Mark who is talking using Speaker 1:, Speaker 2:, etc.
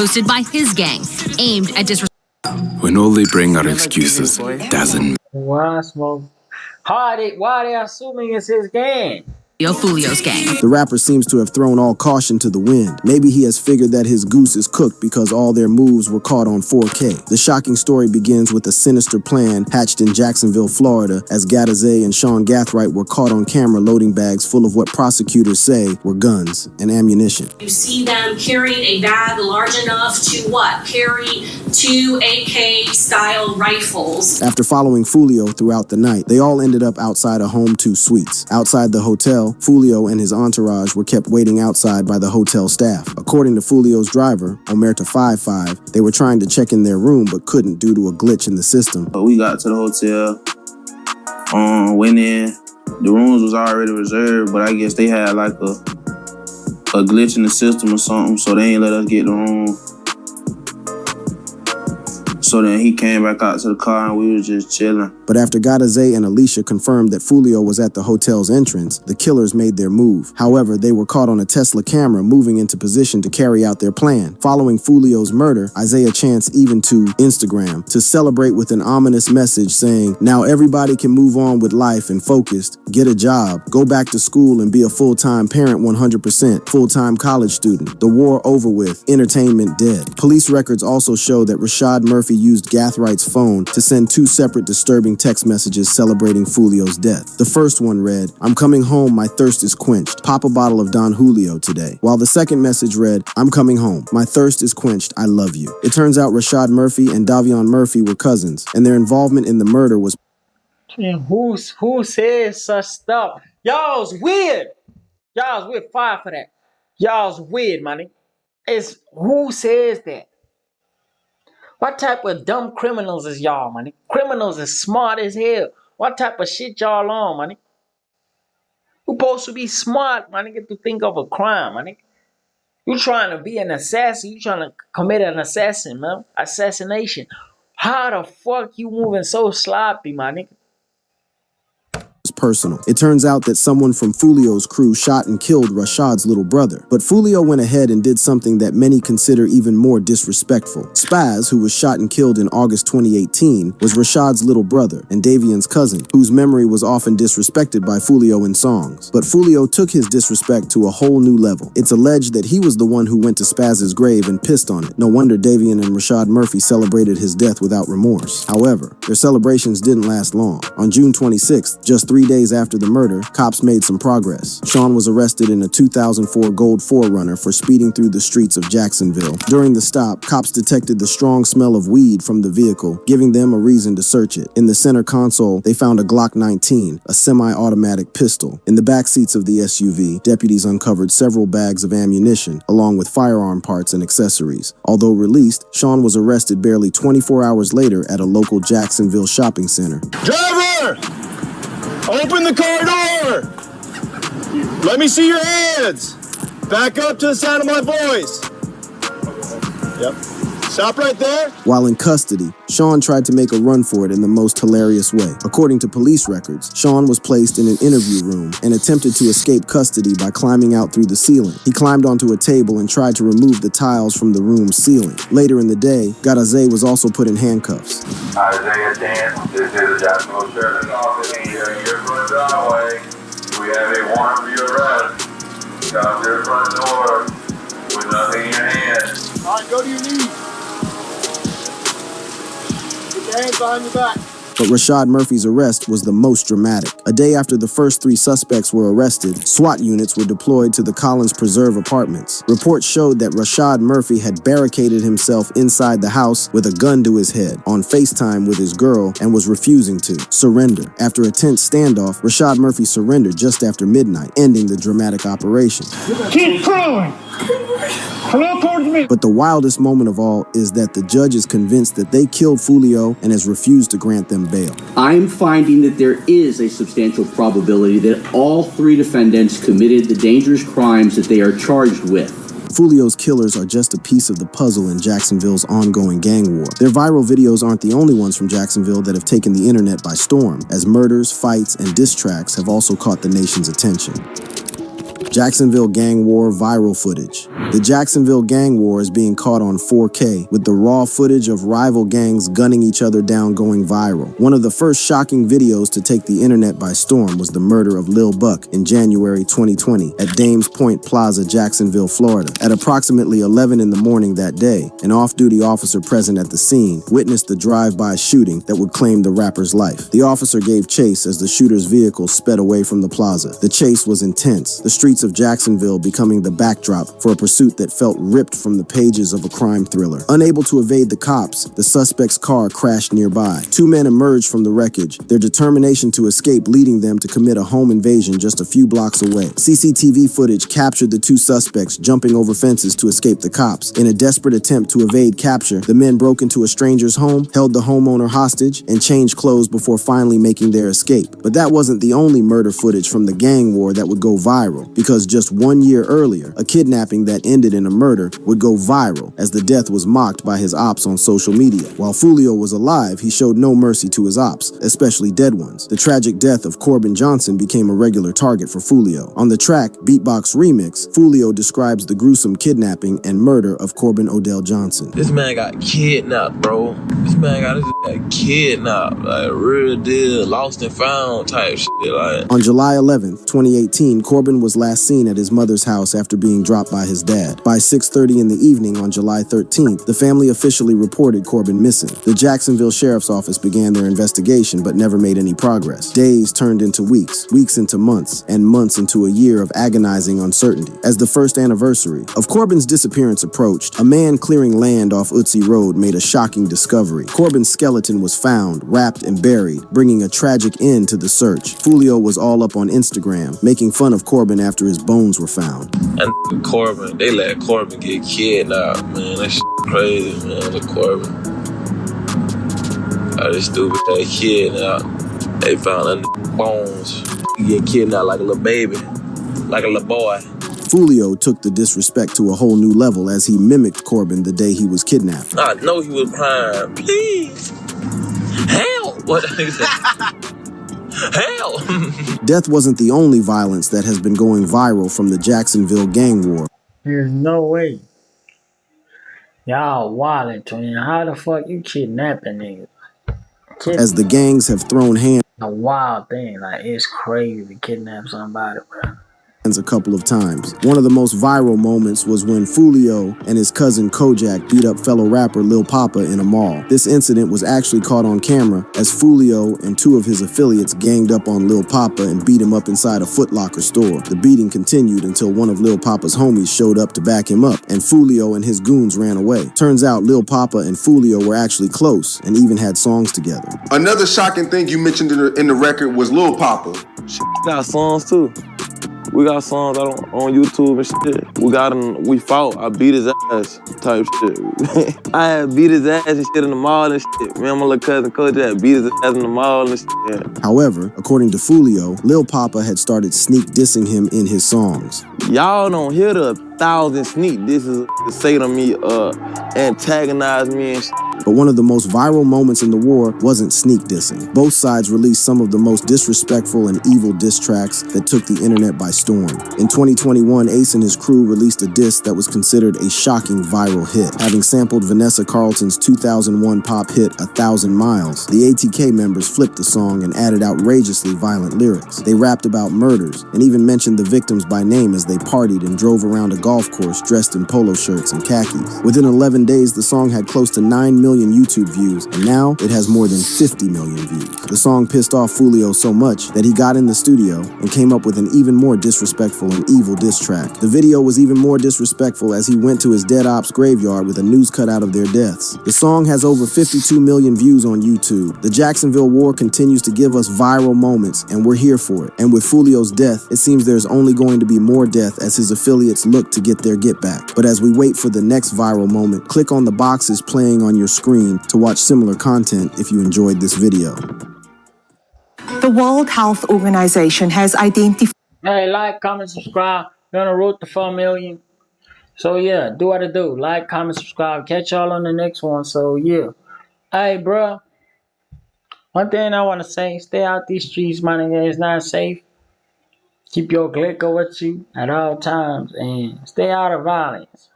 Speaker 1: hosted by his gang, aimed at
Speaker 2: When all they bring are excuses, doesn't
Speaker 3: Why smoke? Why they assuming it's his gang?
Speaker 1: Foolio's gang.
Speaker 4: The rapper seems to have thrown all caution to the wind. Maybe he has figured that his goose is cooked because all their moves were caught on 4K. The shocking story begins with a sinister plan hatched in Jacksonville, Florida, as Golddiggerprank and Sean Gathright were caught on camera loading bags full of what prosecutors say were guns and ammunition.
Speaker 5: You see them carrying a bag large enough to what? Carry 2 AK-style rifles.
Speaker 4: After following Foolio throughout the night, they all ended up outside a Home 2 Suites. Outside the hotel, Foolio and his entourage were kept waiting outside by the hotel staff. According to Foolio's driver, Omerta 55, they were trying to check in their room but couldn't due to a glitch in the system.
Speaker 6: We got to the hotel, went in. The rooms was already reserved, but I guess they had like a glitch in the system or something, so they ain't let us get the room. So then he came back out to the car and we was just chilling.
Speaker 4: But after Golddiggerprank and Alicia confirmed that Foolio was at the hotel's entrance, the killers made their move. However, they were caught on a Tesla camera moving into position to carry out their plan. Following Foolio's murder, Isaiah chants even to Instagram to celebrate with an ominous message saying, "Now everybody can move on with life and focused, get a job, go back to school and be a full-time parent 100%, full-time college student. The war over with, entertainment dead." Police records also show that Rashad Murphy used Gathwright's phone to send 2 separate disturbing text messages celebrating Foolio's death. The first one read, "I'm coming home, my thirst is quenched. Pop a bottle of Don Julio today." While the second message read, "I'm coming home, my thirst is quenched, I love you." It turns out Rashad Murphy and Davion Murphy were cousins, and their involvement in the murder was...
Speaker 3: And who says such stuff? Y'all's weird. Y'all's weird. Fire for that. Y'all's weird, money. It's who says that? What type of dumb criminals is y'all, money? Criminals is smart as hell. What type of shit y'all on, money? You supposed to be smart, money, get to think of a crime, money. You trying to be an assassin. You trying to commit an assassination. How the fuck you moving so sloppy, my nigga?
Speaker 4: Personal. It turns out that someone from Foolio's crew shot and killed Rashad's little brother. But Foolio went ahead and did something that many consider even more disrespectful. Spaz, who was shot and killed in August 2018, was Rashad's little brother and Davion's cousin, whose memory was often disrespected by Foolio in songs. But Foolio took his disrespect to a whole new level. It's alleged that he was the one who went to Spaz's grave and pissed on it. No wonder Davion and Rashad Murphy celebrated his death without remorse. However, their celebrations didn't last long. On June 26th, just 3 days after the murder, cops made some progress. Sean was arrested in a 2004 Gold 4Runner for speeding through the streets of Jacksonville. During the stop, cops detected the strong smell of weed from the vehicle, giving them a reason to search it. In the center console, they found a Glock 19, a semi-automatic pistol. In the back seats of the SUV, deputies uncovered several bags of ammunition, along with firearm parts and accessories. Although released, Sean was arrested barely 24 hours later at a local Jacksonville shopping center.
Speaker 7: Driver! Open the car door! Let me see your hands! Back up to the sound of my voice! Yep. Stop right there!
Speaker 4: While in custody, Sean tried to make a run for it in the most hilarious way. According to police records, Sean was placed in an interview room and attempted to escape custody by climbing out through the ceiling. He climbed onto a table and tried to remove the tiles from the room's ceiling. Later in the day, Golddiggerprank was also put in handcuffs.
Speaker 8: Isaiah 10, this is the Jacksonville Sheriff's Office. Here for the highway. We have a warrant for your arrest. Come to the front door with nothing in your hand.
Speaker 7: All right, go to your knees. Put your hands behind your back.
Speaker 4: But Rashad Murphy's arrest was the most dramatic. A day after the first 3 suspects were arrested, SWAT units were deployed to the Collins Preserve apartments. Reports showed that Rashad Murphy had barricaded himself inside the house with a gun to his head, on FaceTime with his girl, and was refusing to surrender. After a tense standoff, Rashad Murphy surrendered just after midnight, ending the dramatic operation.
Speaker 7: Keep crawling! Come towards me!
Speaker 4: But the wildest moment of all is that the judge is convinced that they killed Foolio and has refused to grant them bail.
Speaker 9: I'm finding that there is a substantial probability that all 3 defendants committed the dangerous crimes that they are charged with.
Speaker 4: Foolio's killers are just a piece of the puzzle in Jacksonville's ongoing gang war. Their viral videos aren't the only ones from Jacksonville that have taken the internet by storm, as murders, fights, and diss tracks have also caught the nation's attention. Jacksonville Gang War viral footage. The Jacksonville Gang War is being caught on 4K, with the raw footage of rival gangs gunning each other down going viral. One of the first shocking videos to take the internet by storm was the murder of Lil Buck in January 2020 at Dames Point Plaza, Jacksonville, Florida. At approximately 11 in the morning that day, an off-duty officer present at the scene witnessed the drive-by shooting that would claim the rapper's life. The officer gave chase as the shooter's vehicle sped away from the plaza. The chase was intense, the streets of Jacksonville becoming the backdrop for a pursuit that felt ripped from the pages of a crime thriller. Unable to evade the cops, the suspect's car crashed nearby. Two men emerged from the wreckage, their determination to escape leading them to commit a home invasion just a few blocks away. CCTV footage captured the two suspects jumping over fences to escape the cops. In a desperate attempt to evade capture, the men broke into a stranger's home, held the homeowner hostage, and changed clothes before finally making their escape. But that wasn't the only murder footage from the gang war that would go viral, because just 1 year earlier, a kidnapping that ended in a murder would go viral as the death was mocked by his ops on social media. While Foolio was alive, he showed no mercy to his ops, especially dead ones. The tragic death of Corbin Johnson became a regular target for Foolio. On the track Beatbox Remix, Foolio describes the gruesome kidnapping and murder of Corbin Odell Johnson.
Speaker 10: This man got kidnapped, bro. This man got kidnapped, like real deal, lost and found type shit. Like.
Speaker 4: On July 11th, 2018, Corbin was last seen at his mother's house after being dropped by his dad. By 6:30 in the evening on July 13th, the family officially reported Corbin missing. The Jacksonville Sheriff's Office began their investigation but never made any progress. Days turned into weeks, weeks into months, and months into a year of agonizing uncertainty. As the first anniversary of Corbin's disappearance approached, a man clearing land off Utsey Road made a shocking discovery. Corbin's skeleton was found, wrapped and buried, bringing a tragic end to the search. Foolio was all up on Instagram, making fun of Corbin after his bones were found.
Speaker 10: And Corbin, they let Corbin get kidnapped, man. That shit crazy, man. The Corbin. This stupid that kidnapped. They found that bones. He get kidnapped like a little baby, like a little boy.
Speaker 4: Foolio took the disrespect to a whole new level as he mimicked Corbin the day he was kidnapped.
Speaker 10: I know he was crying, please, help! What did he say? Help!
Speaker 4: Death wasn't the only violence that has been going viral from the Jacksonville gang war.
Speaker 3: There's no way. Y'all wildin', twin. How the fuck you kidnapping niggas?
Speaker 4: As the gangs have thrown hands.
Speaker 3: A wild thing. Like, it's crazy to kidnap somebody, bro.
Speaker 4: A couple of times. One of the most viral moments was when Foolio and his cousin Kojak beat up fellow rapper Lil Papa in a mall. This incident was actually caught on camera as Foolio and two of his affiliates ganged up on Lil Papa and beat him up inside a Foot Locker store. The beating continued until one of Lil Papa's homies showed up to back him up, and Foolio and his goons ran away. Turns out Lil Papa and Foolio were actually close and even had songs together.
Speaker 11: Another shocking thing you mentioned in the record was Lil Papa.
Speaker 10: Got songs too. We got songs out on YouTube and shit. We got him, we fought, I beat his ass type shit. I had beat his ass and shit in the mall and shit. Me and my little cousin Kojak beat his ass in the mall and shit.
Speaker 4: However, according to Foolio, Lil Papa had started sneak dissing him in his songs.
Speaker 10: Y'all don't hear the 1,000 sneak disses to say to me, antagonize me and shit.
Speaker 4: But one of the most viral moments in the war wasn't sneak dissing. Both sides released some of the most disrespectful and evil diss tracks that took the internet by storm. In 2021, Ace and his crew released a diss that was considered a shocking viral hit. Having sampled Vanessa Carlton's 2001 pop hit 1,000 Miles, the ATK members flipped the song and added outrageously violent lyrics. They rapped about murders and even mentioned the victims by name as they partied and drove around a golf course dressed in polo shirts and khakis. Within 11 days, the song had close to 9 million YouTube views, and now it has more than 50 million views. The song pissed off Foolio so much that he got in the studio and came up with an even more disrespectful and evil diss track. The video was even more disrespectful as he went to his dead ops graveyard with a news cutout of their deaths. The song has over 52 million views on YouTube. The Jacksonville War continues to give us viral moments, and we're here for it. And with Foolio's death, it seems there's only going to be more death as his affiliates look to get their get back. But as we wait for the next viral moment, click on the boxes playing on your screen to watch similar content if you enjoyed this video.
Speaker 12: The World Health Organization has identified...
Speaker 3: Hey, like, comment, subscribe. We're on the road to 4 million. So yeah, do what I do. Like, comment, subscribe. Catch y'all on the next one. So yeah. Hey, bro. One thing I want to say, stay out these streets, my nigga. It's not safe. Keep your glicker with you at all times and stay out of violence.